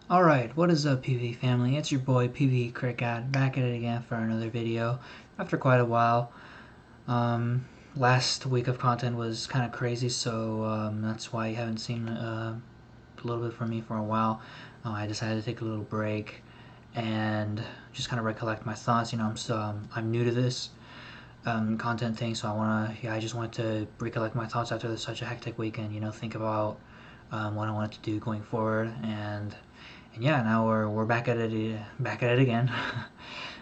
Alright, what is up PV family? It's your boy PV Cricket back at it again for another video after quite a while. Last week of content was kind of crazy, so that's why you haven't seen a little bit from me for a while. I decided to take a little break and just kind of recollect my thoughts. I'm new to this content thing, so I just wanted to recollect my thoughts after such a hectic weekend. Think about what I wanted to do going forward, and yeah, now we're back at it again.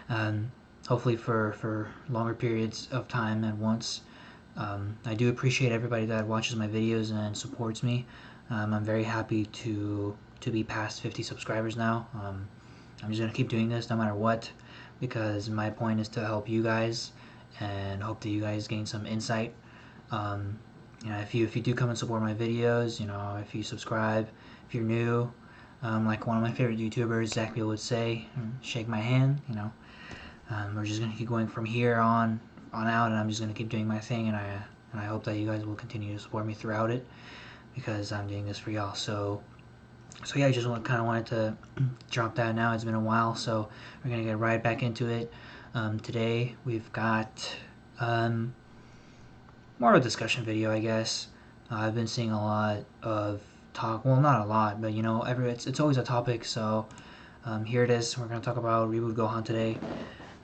um, Hopefully for longer periods of time at once. I do appreciate everybody that watches my videos and supports me. I'm very happy to be past 50 subscribers now. I'm just gonna keep doing this no matter what, because my point is to help you guys and hope that you guys gain some insight. If you do come and support my videos, if you subscribe, if you're new, like one of my favorite YouTubers, Zachary would say, shake my hand. We're just gonna keep going from here on out, and I'm just gonna keep doing my thing, and I hope that you guys will continue to support me throughout it, because I'm doing this for y'all. So yeah, I just kind of wanted to drop that now. It's been a while, so we're gonna get right back into it. Today we've got more of a discussion video, I guess. I've been seeing a lot of talk. Well, not a lot, but it's always a topic. So here it is. We're gonna talk about Reboot Gohan today.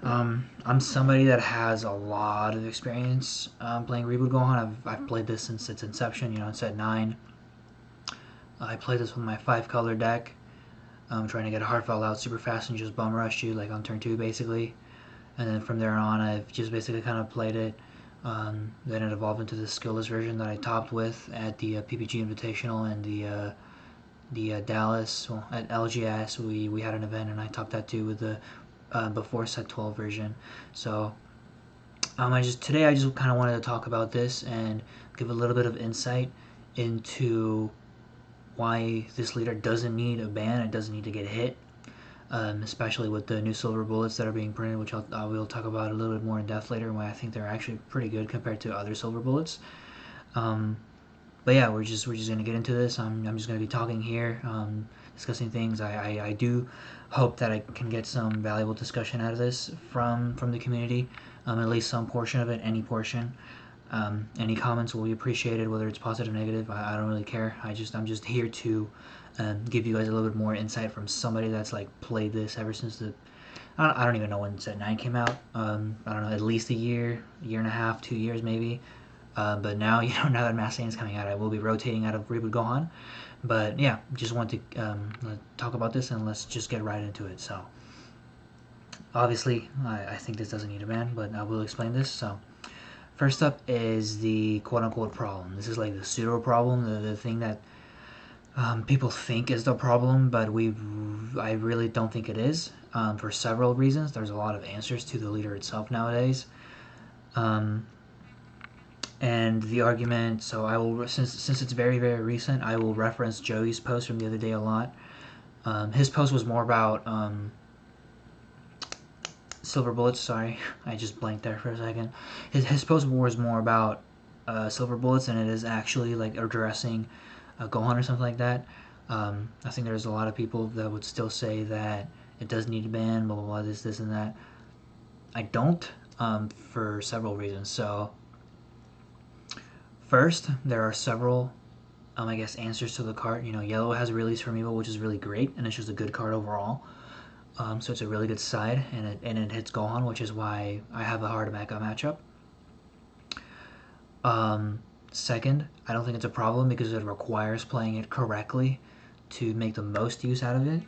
I'm somebody that has a lot of experience playing Reboot Gohan. I've played this since its inception. It's at 9. I played this with my 5-color deck. Trying to get a Heartfelt out super fast and just bum rush you like on turn 2 basically. And then from there on, I've just basically kind of played it. Then it evolved into the skillless version that I topped with at the PPG Invitational and the Dallas. Well, at LGS we had an event, and I topped that too with the before set 12 version. So today I just kind of wanted to talk about this and give a little bit of insight into why this leader doesn't need a ban. It doesn't need to get hit. Especially with the new silver bullets that are being printed, which we'll talk about a little bit more in depth later, why I think they're actually pretty good compared to other silver bullets. But yeah, we're just gonna get into this. I'm just gonna be talking here, discussing things. I do hope that I can get some valuable discussion out of this from the community, at least some portion of it, any portion. Any comments will be appreciated, whether it's positive or negative. I don't really care. I'm just here to give you guys a little bit more insight from somebody that's like played this ever since I don't even know when set 9 came out. I don't know, at least a year and a half, 2 years maybe. But now, now that Mass is coming out, I will be rotating out of Reboot Gohan. But yeah, just want to talk about this, and let's just get right into it. So obviously, I think this doesn't need a ban, but I will explain this. So first up is the quote-unquote problem. This is like the pseudo problem, the thing that people think is the problem, but I really don't think it is, for several reasons. There's a lot of answers to the leader itself nowadays. And the argument, so I will, since it's very, very recent, I will reference Joey's post from the other day a lot. His post was more about silver bullets. Sorry, I just blanked there for a second. His post was more about silver bullets, and it is actually like addressing Gohan or something like that. I think there's a lot of people that would still say that it does need a ban, blah blah blah, this and that. I don't, for several reasons. So first, there are several I guess answers to the card. Yellow has a release from Evo, which is really great, and it's just a good card overall. So it's a really good side, and it hits Gohan, which is why I have a hard Mecha matchup. Second, I don't think it's a problem because it requires playing it correctly to make the most use out of it.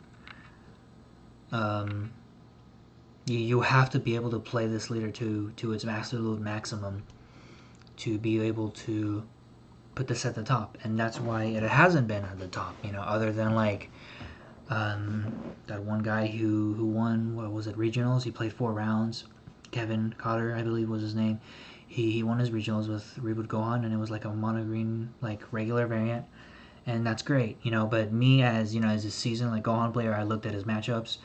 You have to be able to play this leader to its absolute maximum to be able to put this at the top, and that's why it hasn't been at the top. Other than like that one guy who won, what was it, regionals? He played 4 rounds. Kevin Cotter, I believe was his name. He won his regionals with Reboot Gohan, and it was like a mono green, like regular variant, and that's great, But me as as a seasoned like Gohan player, I looked at his matchups,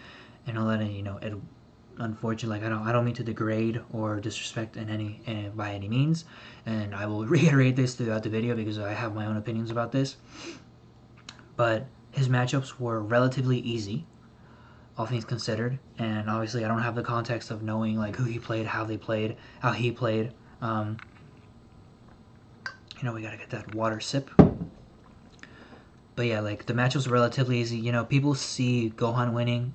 and all that, and it unfortunately, like I don't mean to degrade or disrespect by any means, and I will reiterate this throughout the video because I have my own opinions about this. But his matchups were relatively easy, all things considered. And obviously, I don't have the context of knowing like who he played, how they played, how he played. We gotta get that water sip. But yeah, like the matchups were relatively easy. People see Gohan winning,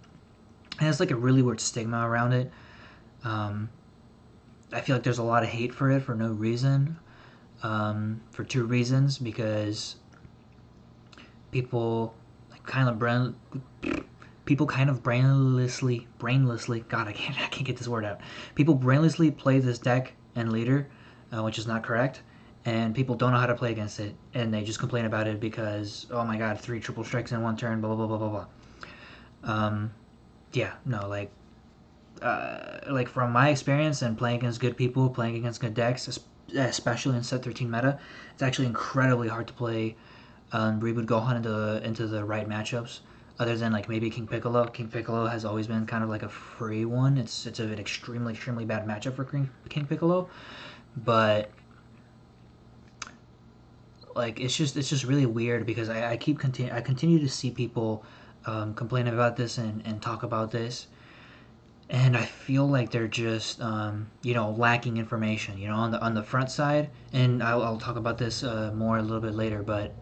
and it's like a really weird stigma around it. I feel like there's a lot of hate for it for no reason. For two reasons, because people kind of brainlessly. God, I can't get this word out. People brainlessly play this deck and leader, which is not correct, and people don't know how to play against it, and they just complain about it because, oh my God, 3 triple strikes in one turn, blah blah blah blah blah blah. Yeah, no, like from my experience and playing against good people, playing against good decks, especially in set 13 meta, it's actually incredibly hard to play Reboot Gohan into the right matchups. Other than like maybe King Piccolo. King Piccolo has always been kind of like a free one. It's an extremely bad matchup for King Piccolo, but like it's just really weird because I continue to see people complain about this and talk about this, and I feel like they're just lacking information. On the front side, and I'll talk about this more a little bit later, but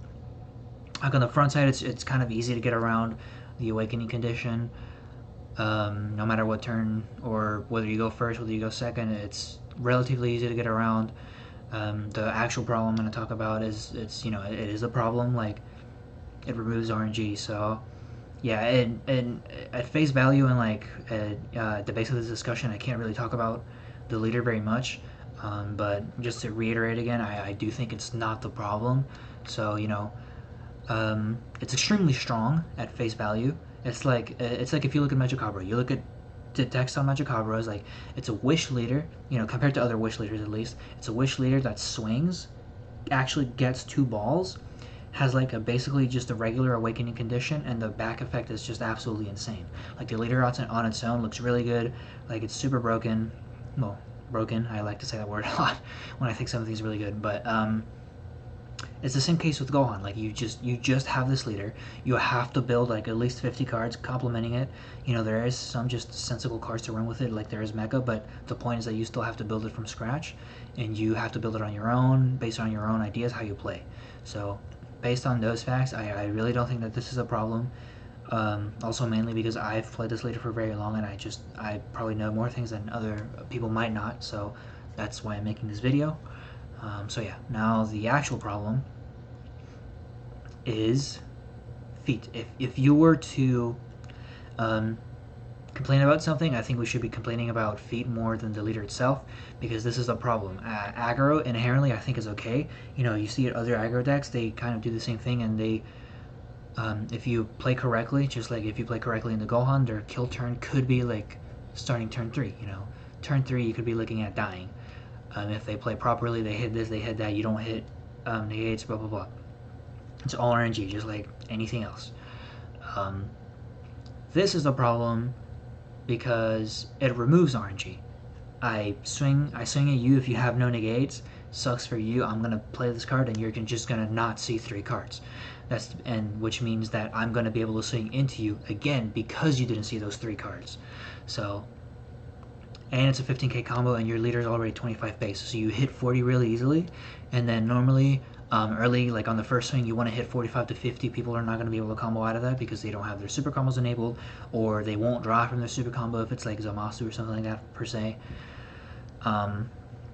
like on the front side, it's kind of easy to get around the awakening condition. No matter what turn or whether you go first, whether you go second, it's relatively easy to get around. The actual problem I'm going to talk about is it is a problem. Like it removes RNG, so yeah, and at face value and like at the base of this discussion, I can't really talk about the leader very much. But just to reiterate again, I do think it's not the problem. So it's extremely strong at face value. It's like if you look at Magicabra, you look at the text on Magicabra is like it's a wish leader. Compared to other wish leaders at least, it's a wish leader that swings, actually gets 2 balls, has like basically just a regular awakening condition, and the back effect is just absolutely insane. Like the leader on its own looks really good. Like it's super broken. Well, broken. I like to say that word a lot when I think something's really good, but it's the same case with Gohan. Like you just have this leader. You have to build like at least 50 cards complementing it. There is some just sensible cards to run with it, like there is Mecha, but the point is that you still have to build it from scratch, and you have to build it on your own, based on your own ideas how you play. So, based on those facts, I really don't think that this is a problem. Also, mainly because I've played this leader for very long, and I probably know more things than other people might not. So, that's why I'm making this video. So yeah, now the actual problem is feet. If you were to complain about something, I think we should be complaining about feet more than the leader itself, because this is a problem. Aggro inherently I think is okay. You see it other aggro decks, they kind of do the same thing, and they if you play correctly, just like if you play correctly in the Gohan, their kill turn could be like starting turn 3. Turn 3 you could be looking at dying. If they play properly, they hit this, they hit that, you don't hit negates, blah blah blah. It's all RNG, just like anything else. This is a problem because it removes RNG. I swing at you if you have no negates. Sucks for you. I'm gonna play this card, and you're just gonna not see 3 cards. Which means that I'm gonna be able to swing into you again because you didn't see those 3 cards. So. And it's a 15k combo, and your leader is already 25 base, so you hit 40 really easily. And then normally, early, like on the first swing, you want to hit 45 to 50. People are not going to be able to combo out of that because they don't have their super combos enabled, or they won't draw from their super combo if it's like Zamasu or something like that per se.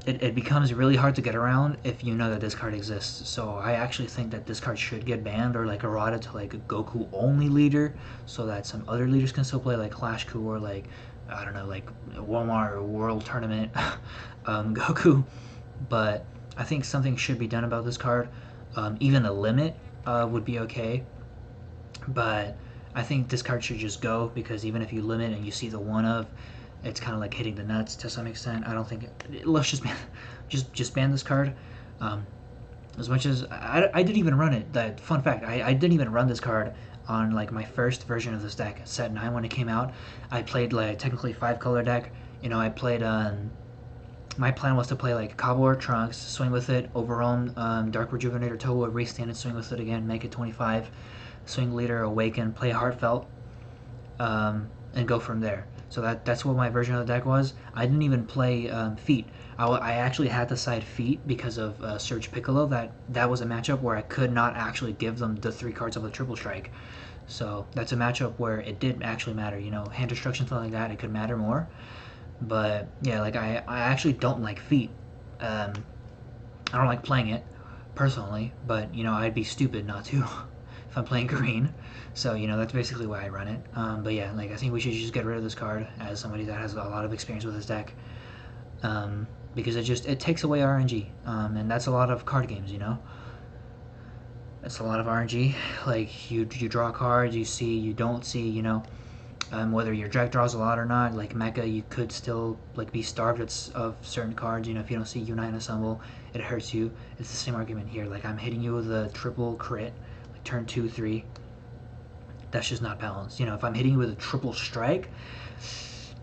It becomes really hard to get around if you know that this card exists. So I actually think that this card should get banned, or like errata to like a Goku only leader, so that some other leaders can still play, like Clash Ku or like, I don't know, like Walmart or World Tournament Goku. But I think something should be done about this card. Even a limit would be okay. But I think this card should just go, because even if you limit and you see the one of, it's kind of like hitting the nuts to some extent. I don't think let's just ban, just ban this card. As much as I didn't even run it. That fun fact, I didn't even run this card on like my first version of this deck, set 9 when it came out. I played like technically 5-color deck. I played my plan was to play like Kabor Trunks, swing with it, Overwhelm, Dark Rejuvenator, Toho, restand it, swing with it again, make it 25. swing leader, awaken, play heartfelt, and go from there. So that's what my version of the deck was. I didn't even play feet. I actually had to side feet because of Surge Piccolo. That was a matchup where I could not actually give them the 3 cards of the triple strike. So that's a matchup where it did actually matter. Hand destruction, something like that, it could matter more. But yeah, like I actually don't like feet. I don't like playing it personally, but I'd be stupid not to if I'm playing green. So that's basically why I run it. But yeah, like I think we should just get rid of this card as somebody that has a lot of experience with this deck, because it takes away RNG, and that's a lot of card games. It's a lot of RNG. Like you draw a card, you see, you don't see. Whether your deck draws a lot or not, like Mecha, you could still like be starved of certain cards. If you don't see Unite and Assemble, it hurts you. It's the same argument here. Like I'm hitting you with a triple crit, like turn 2, 3. That's just not balanced. If I'm hitting you with a triple strike,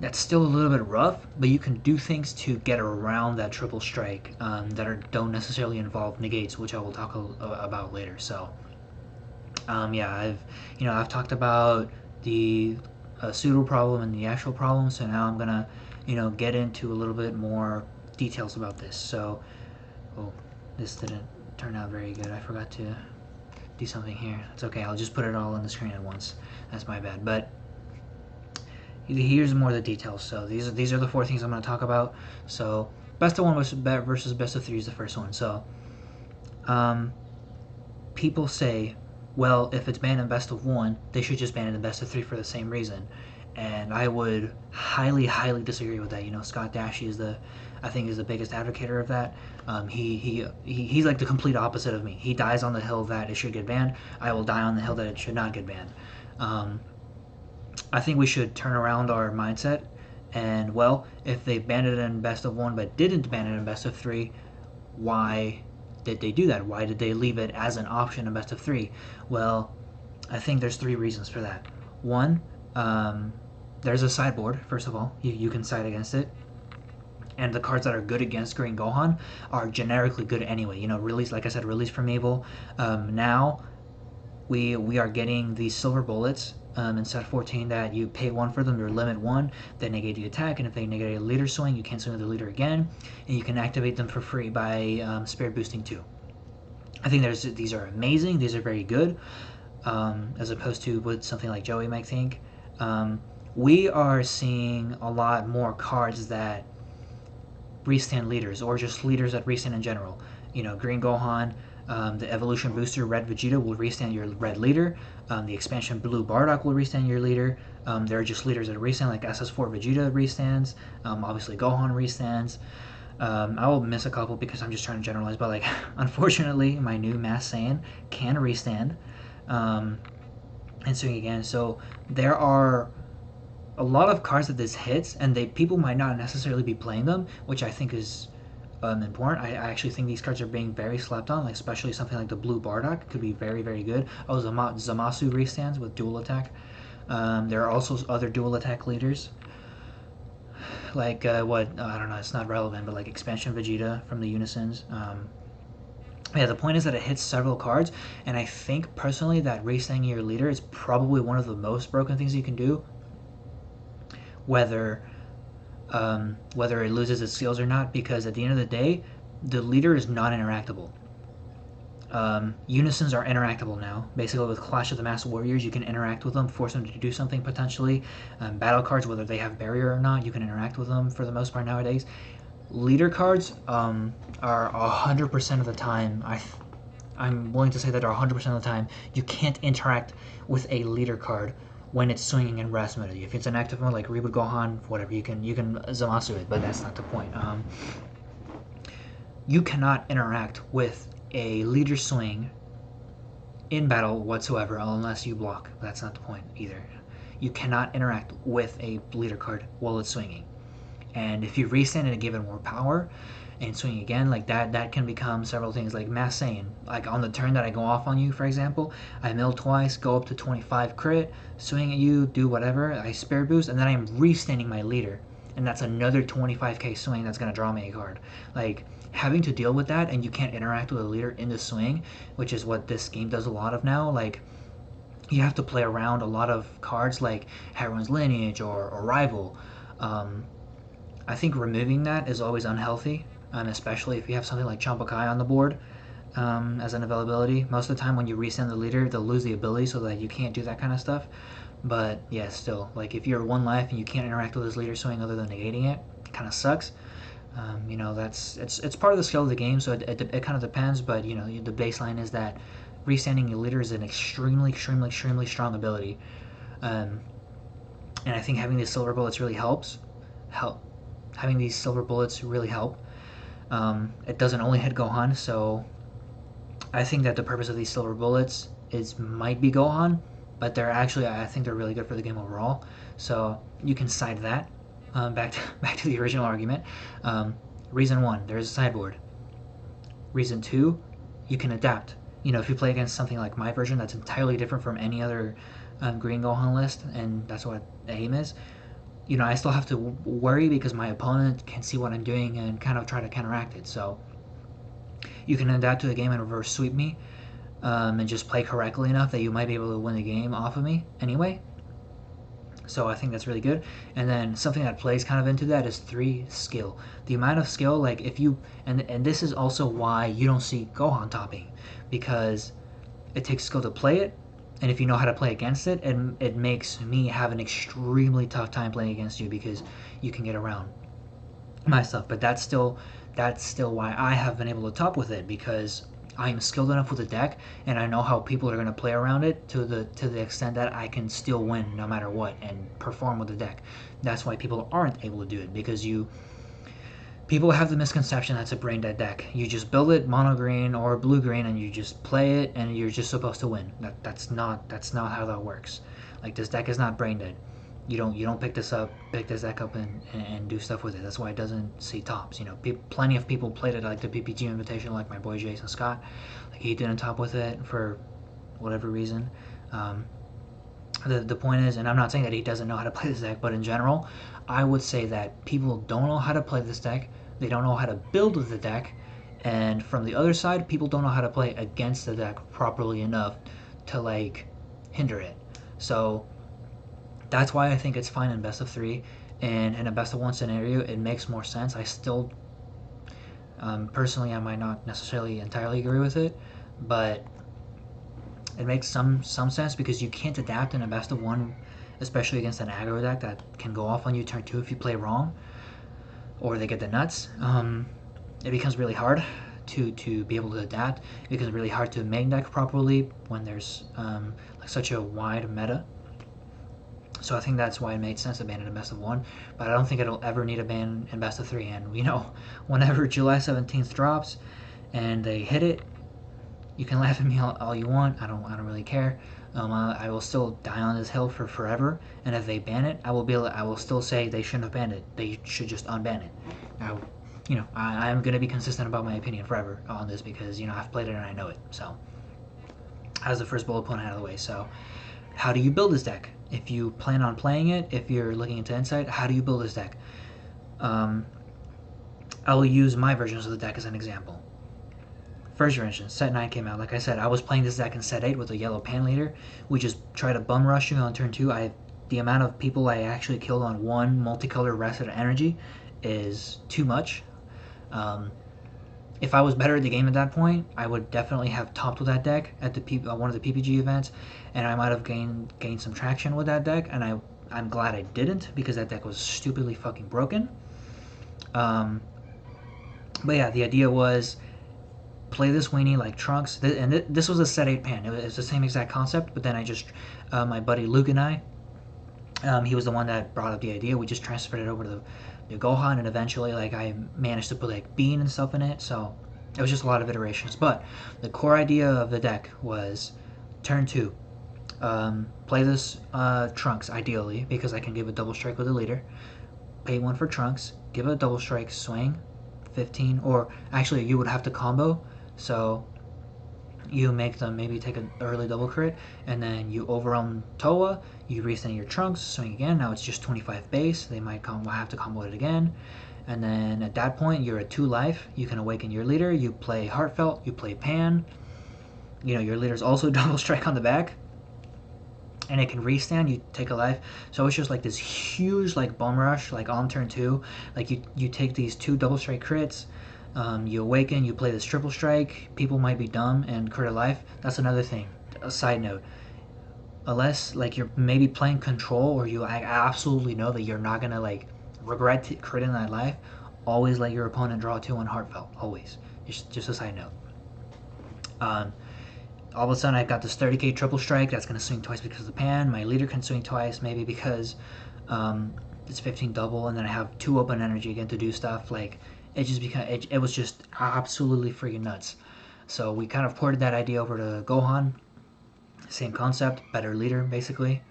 that's still a little bit rough, but you can do things to get around that triple strike don't necessarily involve negates, which I will talk about later. So, yeah, I've talked about the pseudo problem and the actual problem, so now I'm gonna get into a little bit more details about this. So, oh, this didn't turn out very good. I forgot to do something here. It's okay, I'll just put it all on the screen at once. That's my bad. But here's more of the details. So these are the 4 things I'm going to talk about. So best of 1 versus best of 3 is the first one. So people say, well, if it's banned in best of 1, they should just ban it in best of 3 for the same reason. And I would highly, highly disagree with that. Scott Dashy is I think is the biggest advocate of that. He's like the complete opposite of me. He dies on the hill that it should get banned. I will die on the hill that it should not get banned. I think we should turn around our mindset. And well, if they banned it in best of 1 but didn't ban it in best of 3, why did they do that? Why did they leave it as an option in best of 3? Well, I think there's 3 reasons for that. One, there's a sideboard. First of all, you can side against it, and the cards that are good against Green Gohan are generically good anyway. Release, like I said, release from evil. Now we are getting these silver bullets in set 14 that you pay 1 for them. They're limit 1. They negate the attack, and if they negate a leader swing, you can't swing with the leader again, and you can activate them for free by spirit boosting 2. I think these are amazing. These are very good, as opposed to what something like Joey might think. We are seeing a lot more cards that restand leaders, or just leaders that restand in general. Green Gohan, the evolution booster Red Vegeta will restand your red leader. The expansion Blue Bardock will restand your leader. There are just leaders that restand, like SS4 Vegeta restands. Obviously Gohan restands. I will miss a couple because I'm just trying to generalize, but like unfortunately my new Mass Saiyan can restand and swing again. So there are a lot of cards that this hits, and people might not necessarily be playing them, which I think is important. I actually think these cards are being very slept on, like especially something like the Blue Bardock could be very, very good. Oh, Zamasu restands with dual attack. There are also other dual attack leaders, like I don't know, it's not relevant, but like Expansion Vegeta from the Unisons. Yeah, the point is that it hits several cards, and I think personally that restanding your leader is probably one of the most broken things you can do. Whether it loses its skills or not, because at the end of the day, the leader is not interactable. Unisons are interactable now. Basically, with Clash of the Masked Warriors, you can interact with them, force them to do something potentially. Battle cards, whether they have barrier or not, you can interact with them for the most part nowadays. Leader cards are 100% of the time, I'm willing to say that 100% of the time, you can't interact with a leader card when it's swinging in rest mode. If it's an active mode like Reboot Gohan, whatever, you can Zamasu it, but that's not the point. You cannot interact with a leader swing in battle whatsoever unless you block. That's not the point either. You cannot interact with a leader card while it's swinging. And if you restand it and give it more power and swing again, like that can become several things, like Mass Saiyan. Like on the turn that I go off on you, for example, I mill twice, go up to 25 crit, swing at you, do whatever, I spare boost, and then I'm restanding my leader. And that's another 25k swing that's going to draw me a card. Like, having to deal with that, and you can't interact with a leader in the swing, which is what this game does a lot of now. Like, you have to play around a lot of cards like Heroine's Lineage or Rival. Um, I think removing that is always unhealthy, and especially if you have something like Champokai on the board as an availability. Most of the time when you resend the leader, they'll lose the ability so that you can't do that kind of stuff. But yeah, still, like if you're one life and you can't interact with this leader swing other than negating it, it kind of sucks. That's it's part of the skill of the game, so it kind of depends. But the baseline is that resending your leader is an extremely strong ability, um, and I think having these silver bullets really helps. Help Having these silver bullets really help. It doesn't only hit Gohan, so I think that the purpose of these silver bullets is might be Gohan, but I think they're really good for the game overall. So you can side that. Back to the original argument. Reason one, there's a sideboard. Reason two, you can adapt. If you play against something like my version that's entirely different from any other Green Gohan list, and that's what aim is, I still have to worry because my opponent can see what I'm doing and kind of try to counteract it. So you can adapt to the game and reverse sweep me, and just play correctly enough that you might be able to win the game off of me anyway. So I think that's really good. And then something that plays kind of into that is 3 skill. The amount of skill, like if you and this is also why you don't see Gohan topping, because it takes skill to play it, and if you know how to play against it, it makes me have an extremely tough time playing against you because you can get around my stuff. But that's still why I have been able to top with it, because I am skilled enough with the deck, and I know how people are going to play around it to the extent that I can still win no matter what and perform with the deck. That's why people aren't able to do it, because people have the misconception that's a brain dead deck. You just build it mono green or blue green and you just play it and you're just supposed to win. That's not how that works. Like, this deck is not brain dead. You don't pick this deck up and do stuff with it. That's why it doesn't see tops. Plenty of people played it like the PPG invitation, like my boy Jason Scott. Like, he didn't top with it for whatever reason. The point is, and I'm not saying that he doesn't know how to play this deck, but in general, I would say that people don't know how to play this deck. They don't know how to build with the deck, and from the other side, people don't know how to play against the deck properly enough to like hinder it. So that's why I think it's fine in best of 3, and in a best of 1 scenario, it makes more sense. I still, personally, I might not necessarily entirely agree with it, but it makes some sense because you can't adapt in a best of 1, especially against an aggro deck that can go off on you turn 2 if you play wrong, or they get the nuts. It becomes really hard to be able to adapt. It becomes really hard to main deck properly when there's like such a wide meta. So I think that's why it made sense to ban it in best of 1, but I don't think it'll ever need a ban in best of 3. And whenever July 17th drops and they hit it, you can laugh at me all you want. I don't really care. I will still die on this hill for forever. And if they ban it, I will still say they shouldn't have banned it. They should just unban it. I am gonna be consistent about my opinion forever on this because I've played it and I know it. So, as the first bullet point out of the way. So, how do you build this deck? If you plan on playing it, if you're looking into Insight, how do you build this deck? I will use my versions of the deck as an example. First version, set 9 came out. Like I said, I was playing this deck in set 8 with a yellow pan leader. We just try to bum rush you on turn 2. The amount of people I actually killed on 1 multicolor rested energy is too much. If I was better at the game at that point, I would definitely have topped with that deck at one of the PPG events, and I might have gained some traction with that deck, and I'm glad I didn't, because that deck was stupidly fucking broken. But yeah, the idea was play this weenie like Trunks, and this was a set 8 pan. It was the same exact concept, but then my buddy Luke and I, he was the one that brought up the idea. We just transferred it over to the Gohan, and eventually I managed to put like Bean and stuff in it, so it was just a lot of iterations. But the core idea of the deck was turn 2, play this Trunks ideally, because I can give a double strike with the leader, pay 1 for Trunks, give a double strike swing 15, or actually you would have to combo, so you make them maybe take an early double crit, and then you overwhelm Toa, you resend your Trunks, swing again. Now it's just 25 base. They might have to combo it again, and then at that point you're at 2 life. You can awaken your leader, you play Heartfelt, you play Pan. Your leader's also double strike on the back, and it can restand. You take a life, so it's just like this huge like bum rush like on turn 2. Like you take these 2 double strike crits, you awaken, you play this triple strike. People might be dumb and crit a life. That's another thing. A side note: unless like you're maybe playing control, or you like absolutely know that you're not gonna like regret critting that life, always let your opponent draw 2 on heartfelt. Always. Just a side note. Um, all of a sudden, I've got this 30k triple strike that's going to swing twice because of the pan. My leader can swing twice, maybe because it's 15 double, and then I have 2 open energy again to do stuff. Like, it just it was just absolutely freaking nuts. So we kind of ported that idea over to Gohan. Same concept, better leader, basically.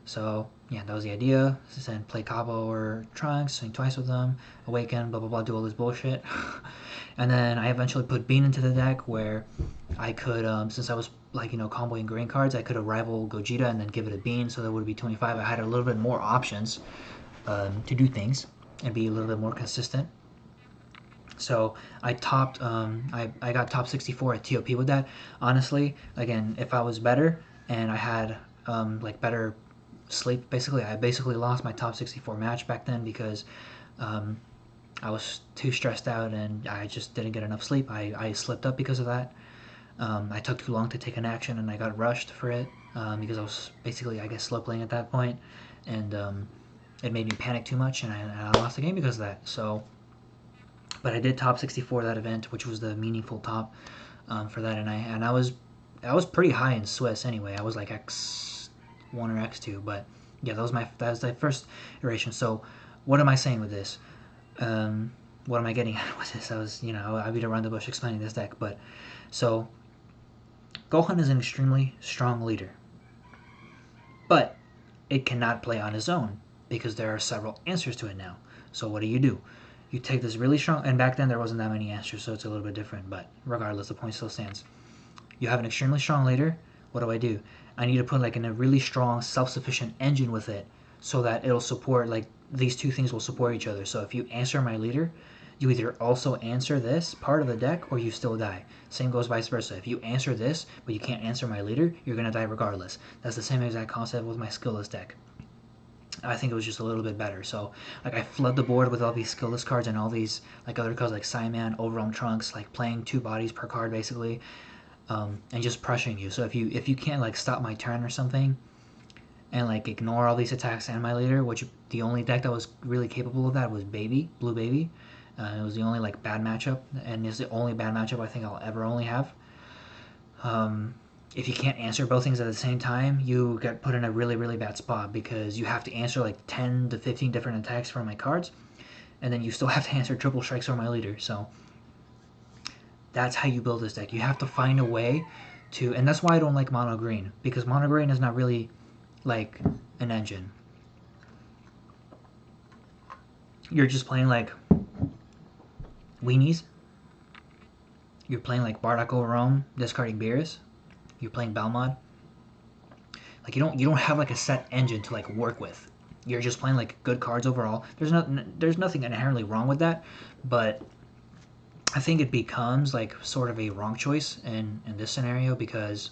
So yeah, that was the idea. Then play Cabo or Trunks, swing twice with them, awaken, blah blah blah, do all this bullshit. And then I eventually put Bean into the deck where I could, since I was like comboing green cards, I could have rival Gogeta and then give it a Bean, so that would be 25. I had a little bit more options to do things and be a little bit more consistent. So I topped, I got top 64 at TOP with that. Honestly, again, if I was better and I had like better sleep, basically, I basically lost my top 64 match back then because I was too stressed out and I just didn't get enough sleep. I slipped up because of that. I took too long to take an action and I got rushed for it because I was basically, I guess, slow playing at that point, and it made me panic too much, and I lost the game because of that. So, but I did top 64 that event, which was the meaningful top for that, and I was pretty high in Swiss anyway. I was like X1 or X2, but yeah, that was my first iteration. So, what am I saying with this? What am I getting at with this? I beat around the bush explaining this deck, but so Gohan is an extremely strong leader, but it cannot play on its own because there are several answers to it now. So what do? You take this really strong, and back then there wasn't that many answers, so it's a little bit different, but regardless, the point still stands. You have an extremely strong leader. What do? I need to put like in a really strong self-sufficient engine with it so that it'll support, like, these two things will support each other. So if you answer my leader, you either also answer this part of the deck or you still die. Same goes vice versa. If you answer this but you can't answer my leader, you're going to die regardless. That's the same exact concept with my skillless deck. I think it was just a little bit better. So like I flood the board with all these skillless cards and all these like other cards like Psyman, Overwhelm Trunks, like playing 2 bodies per card basically, and just pressuring you. So if you can't like stop my turn or something, and like ignore all these attacks and my leader, which the only deck that was really capable of that was Blue Baby. It was the only like bad matchup, and it's the only bad matchup I think I'll ever only have. If you can't answer both things at the same time, you get put in a really, really bad spot because you have to answer like 10 to 15 different attacks from my cards, and then you still have to answer triple strikes from my leader. So that's how you build this deck. You have to find a way to, and that's why I don't like mono green, because mono green is not really like an engine. You're just playing like weenies. You're playing like Bardock over Rome, discarding Beerus. You're playing Balmod. Like you don't have like a set engine to like work with. You're just playing like good cards overall. There's nothing inherently wrong with that, but I think it becomes like sort of a wrong choice in this scenario because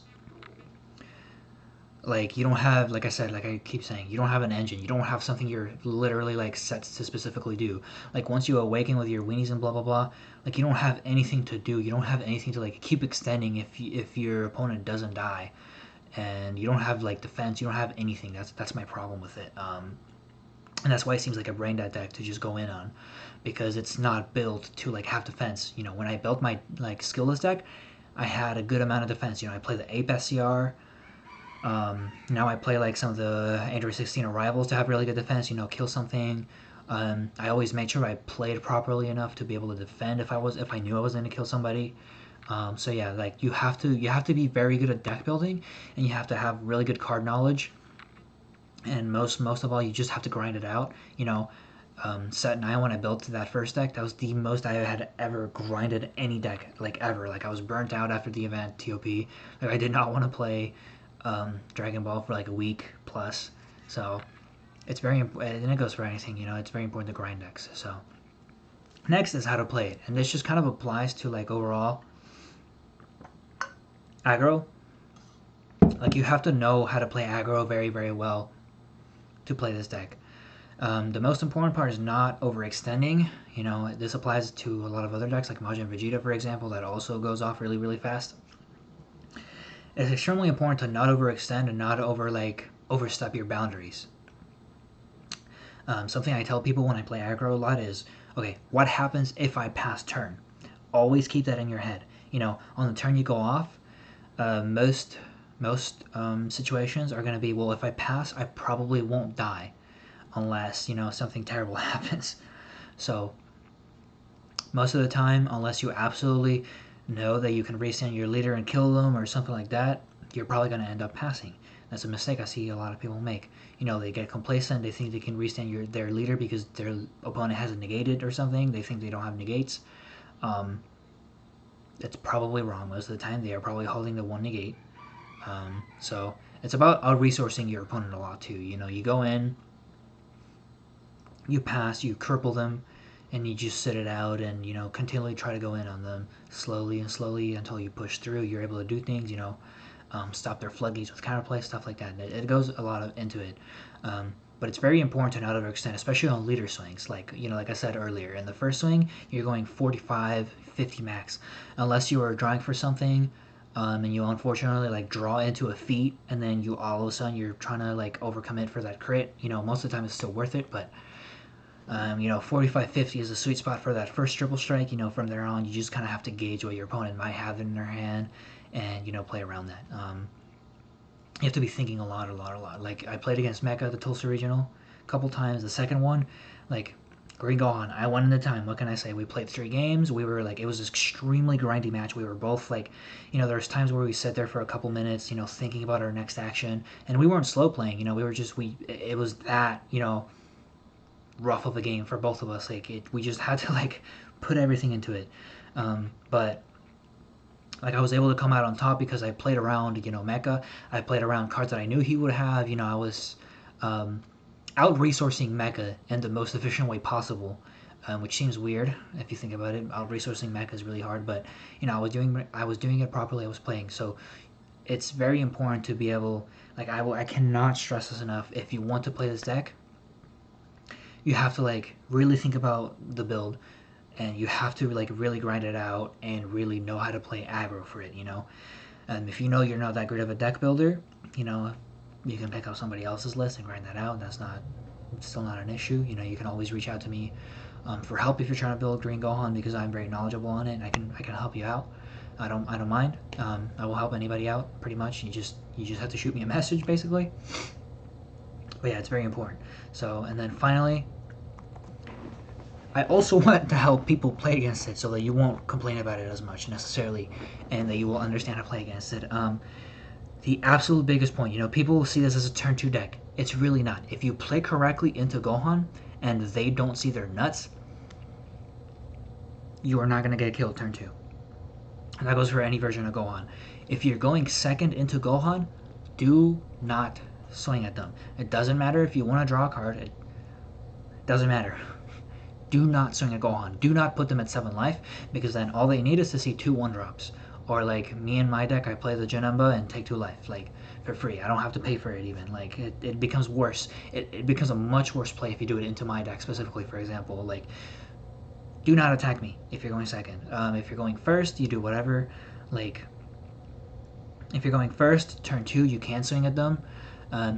like you don't have, like I said, like I keep saying, you don't have an engine. You don't have something you're literally like set to specifically do. Like once you awaken with your weenies and blah blah blah, like you don't have anything to do. You don't have anything to like keep extending if your opponent doesn't die, and you don't have like defense. You don't have anything. That's my problem with it. And that's why it seems like a brain dead deck to just go in on, because it's not built to like have defense. When I built my like skillless deck, I had a good amount of defense. I play the Ape SCR. Now I play like some of the Android 16 arrivals to have really good defense, kill something. I always made sure I played properly enough to be able to defend if I knew I was going to kill somebody. So yeah, like you have to be very good at deck building, and you have to have really good card knowledge. And most of all, you just have to grind it out. Set 9, when I built that first deck, that was the most I had ever grinded any deck, like ever. Like I was burnt out after the event TOP. Like I did not want to play Dragon Ball for like a week plus. So it's very important, and it goes for anything. It's very important to grind decks. So next is how to play it, and this just kind of applies to like overall aggro. Like, you have to know how to play aggro very, very well to play this deck. The most important part is not overextending. You know, this applies to a lot of other decks, like Majin Vegeta, for example, that also goes off really, really fast. It's extremely important to not overextend and not overstep your boundaries. Something I tell people when I play aggro a lot is, okay, what happens if I pass turn? Always keep that in your head. You know, on the turn you go off, most situations are going to be, well, if I pass, I probably won't die unless, you know, something terrible happens. So most of the time, unless you absolutely know that you can restand your leader and kill them or something like that, you're probably going to end up passing. That's a mistake I see a lot of people make. You know, they get complacent. They think they can restand their leader because their opponent has it negated or something. They think they don't have negates. That's probably wrong. Most of the time, they are probably holding the one negate. So it's about out-resourcing your opponent a lot too. You know, you go in, you pass, you cripple them, and you just sit it out and, you know, continually try to go in on them slowly and slowly until you push through. You're able to do things, you know, stop their floodgates with counterplay, stuff like that. It goes a lot into it. But it's very important to not overextend, especially on leader swings. Like, you know, like I said earlier, in the first swing, you're going 45, 50 max. Unless you are drawing for something, and you unfortunately like draw into a feat, and then you all of a sudden you're trying to like overcommit for that crit. You know, most of the time it's still worth it, but you know, 45, 50 is a sweet spot for that first triple strike. You know, from there on, you just kind of have to gauge what your opponent might have in their hand, and, you know, play around that. You have to be thinking a lot. Like, I played against Mecha, the Tulsa Regional, a couple times. The second one, like, Green Gohan, I won in the time. What can I say? We played 3 games. We were, like, it was an extremely grindy match. We were both, like, you know, there's times where we sit there for a couple minutes, you know, thinking about our next action. And we weren't slow playing, you know, we were just, it was that, you know, rough of a game for both of us. Like, we just had to, like, put everything into it. But like, I was able to come out on top because I played around, you know, Mecha. I played around cards that I knew he would have. You know, I was out-resourcing Mecha in the most efficient way possible, which seems weird if you think about it. Out-resourcing Mecha is really hard, but, you know, I was doing it properly. I was playing. So it's very important to be able, like, I cannot stress this enough. If you want to play this deck, you have to, like, really think about the build, and you have to, like, really grind it out and really know how to play aggro for it, you know. And if you know you're not that great of a deck builder, you know, you can pick up somebody else's list and grind that out. That's still not an issue. You know, you can always reach out to me for help if you're trying to build Green Gohan, because I'm very knowledgeable on it, and I can help you out. I don't mind. I will help anybody out pretty much. You just have to shoot me a message, basically. But yeah, it's very important. So, and then finally, I also want to help people play against it so that you won't complain about it as much necessarily, and that you will understand how to play against it. The absolute biggest point, you know, people see this as a turn 2 deck. It's really not. If you play correctly into Gohan and they don't see their nuts, you are not going to get killed turn 2. And that goes for any version of Gohan. If you're going second into Gohan, do not swing at them. It doesn't matter if you want to draw a card. It doesn't matter. Do not swing at Gohan. Do not put them at 7 life, because then all they need is to see 2 1-drops. Or, like, me in my deck, I play the Janemba and take 2 life, like, for free. I don't have to pay for it even. Like, it becomes worse. It becomes a much worse play if you do it into my deck specifically, for example. Like, do not attack me if you're going second. If you're going first, you do whatever. Like, if you're going first, turn 2, you can swing at them,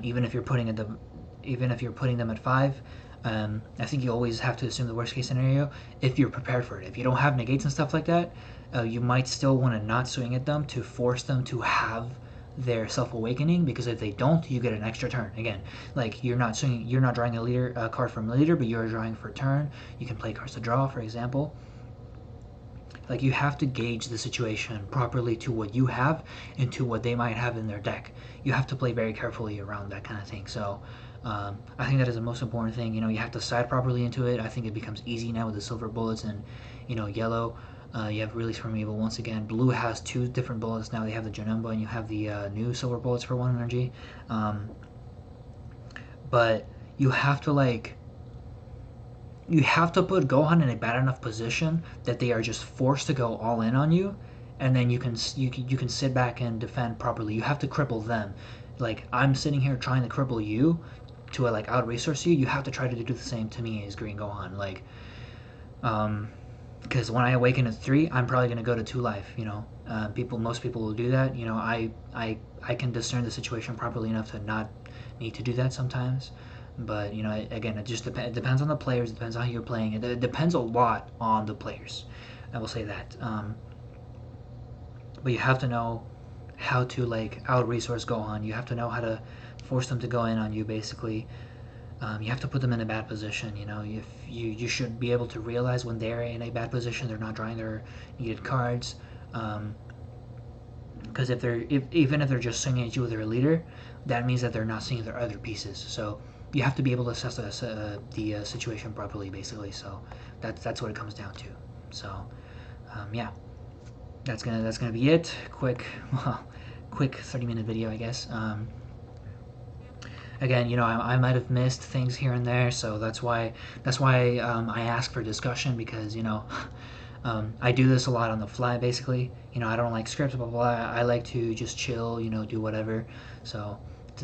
even if you're putting them at 5. I think you always have to assume the worst case scenario if you're prepared for it. If you don't have negates and stuff like that, you might still want to not swing at them to force them to have their self-awakening, because if they don't, you get an extra turn. Again, like, you're not drawing a card from leader, but you're drawing for turn. You can play cards to draw, for example. Like, you have to gauge the situation properly to what you have and to what they might have in their deck. You have to play very carefully around that kind of thing. So I think that is the most important thing. You know, you have to side properly into it. I think it becomes easy now with the silver bullets and, you know, yellow. You have Release from Evil once again. Blue has 2 different bullets now. They have the Janemba and you have the new silver bullets for 1 energy. But you have to, like, you have to put Gohan in a bad enough position that they are just forced to go all in on you, and then you can sit back and defend properly. You have to cripple them. Like, I'm sitting here trying to cripple you to like out resource you. You have to try to do the same to me as Green Gohan. Like, because when I awaken at 3, I'm probably gonna go to 2 life. Most people will do that. I can discern the situation properly enough to not need to do that sometimes. But again, it depends on the players. It depends on how you're playing. It depends a lot on the players. I will say that. But you have to know how to like out resource Gohan. You have to know how to force them to go in on you. Basically, you have to put them in a bad position. If you should be able to realize when they're in a bad position, they're not drawing their needed cards. Because even if they're just swinging at you with their leader, that means that they're not seeing their other pieces. So you have to be able to assess the situation properly, basically. So that's what it comes down to. So yeah, that's gonna be it. Quick 30-minute video, I guess. Again, I might have missed things here and there, so that's why I ask for discussion, because I do this a lot on the fly, basically. I don't like scripts, blah, blah, blah. I like to just chill, do whatever. So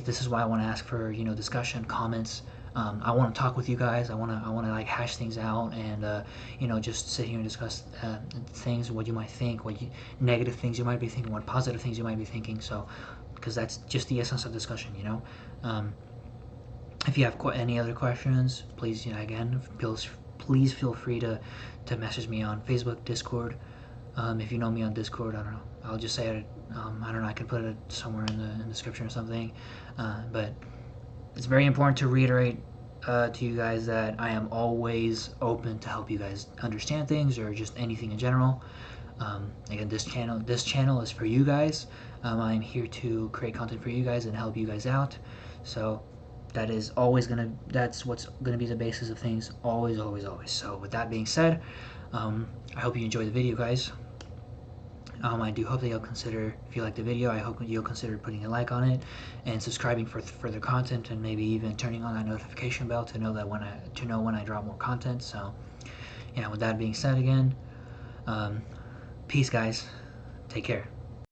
this is why I want to ask for discussion, comments. I want to talk with you guys. I want to like hash things out, and just sit here and discuss things, what you might think, negative things you might be thinking, what positive things you might be thinking. So because that's just the essence of discussion. If you have any other questions, please, again, please feel free to message me on Facebook, Discord. If you know me on Discord, I don't know, I'll just say it. I don't know, I can put it somewhere in the description or something. But it's very important to reiterate to you guys that I am always open to help you guys understand things, or just anything in general. Again, this channel is for you guys. I'm here to create content for you guys and help you guys out. So that's what's gonna be the basis of things, always, always, always. So with that being said, I hope you enjoyed the video, guys. I do hope that you'll consider, if you like the video, I hope you'll consider putting a like on it and subscribing for further content, and maybe even turning on that notification bell to know when I drop more content. So yeah, with that being said, again, peace, guys. Take care.